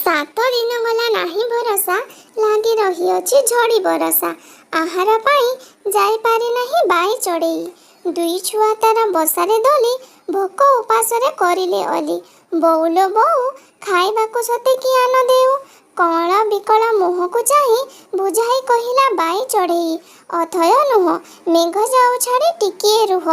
सात दिन गला नाही भरोसा लागी रही अछि झड़ी बरसा आहार पाई जाई पारि नाही बाई चढ़ई दुई छुआ तार बसारे दोली भोक उपासरे करिले अली बौलो बौ खाइबाकु सते कि आन देउ कौल बिकल मुह को चाही बुझाई कहिला बाई चढ़ई अथय नुह मेघ जाऊ छाड़ी टिकिए रुह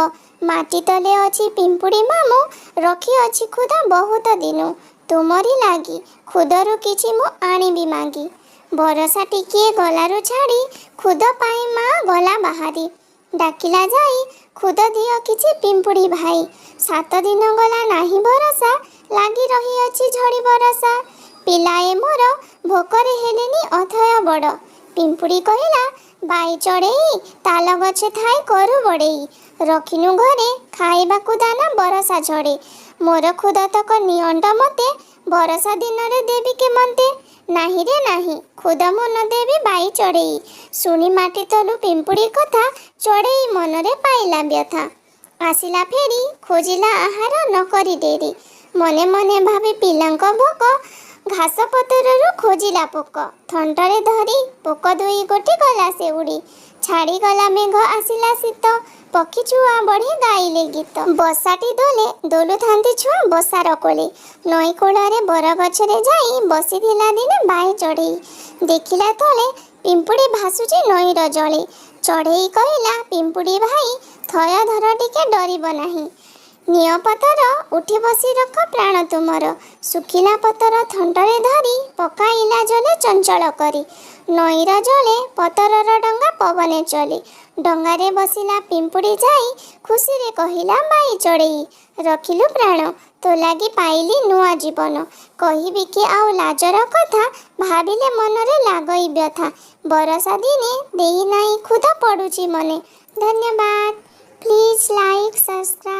माटी तले अछि पिंपुड़ी मामू रखी अछि खुदा बहुत दिनु तुमरी लागी खुदरु किछि मु आनिबी मागी भरोसा टिकिए गलारु छाड़ी खुद पाई माँ गला बाहारी डाकिला जाई खुद दियो किछि पिंपुड़ी भाई सात दिन गला नाही भरोसा लागी रही अछि झड़ी बरसा पिलाए मोर भोकरे हेलेनी अथय बड़ पिंपुड़ी कहिला बाई चढ़ई ताल गछे थाई करू बड़ेई रखिनु घरे खाइबाकु दाना बरसा झड़े मोर खुद तक निअंड मते बरसा दिन रे देवी के मनते नाही रे नाही खुद मन देवी बाई चढ़ई सुनी माटी तलु पिंपुड़ी कथा चढ़ई मनरे पाइला व्यथा आसिला फेरी खोजिला आहार न करी डेरी मने मने भावे पिलांक भोक घास पतररु खोजिला पोक थंटरे धरी पोक दुई गोटी गला से उड़ी छाड़ी गला मेघ आसिला शीत पक्षी छुआ बढ़ी गाइले गीत बसाटी दोले दोलु थांती छुआ बसार कोले नई कोड़े बर गछरे जाई बसीथिला दिने बाई चढ़ई देखिला तले पिंपुड़ी भासुची नईर जले चढ़ई कहिला पिंपुड़ी भाई थय धर टिके डरिब नाही निय पतर उठी बसी रख प्राण तुमर सुखिला पतर थंटरे धरी पकाइला जले चंचल करी नईर जले पतरर डंगा पवने चले डंगारे बसिला पिंपुड़ी जाई खुशी रे कहिला बाई चढ़ई रखिलु प्राण तो लागी पाइली नुआ जीवन कहिबी कि आउ लाजर कथा भाबिले मनरे लागई व्यथा बरसा दिने देई नाही खुद पडुची मने धन्यवाद प्लीज लाइक सब्सक्राइब।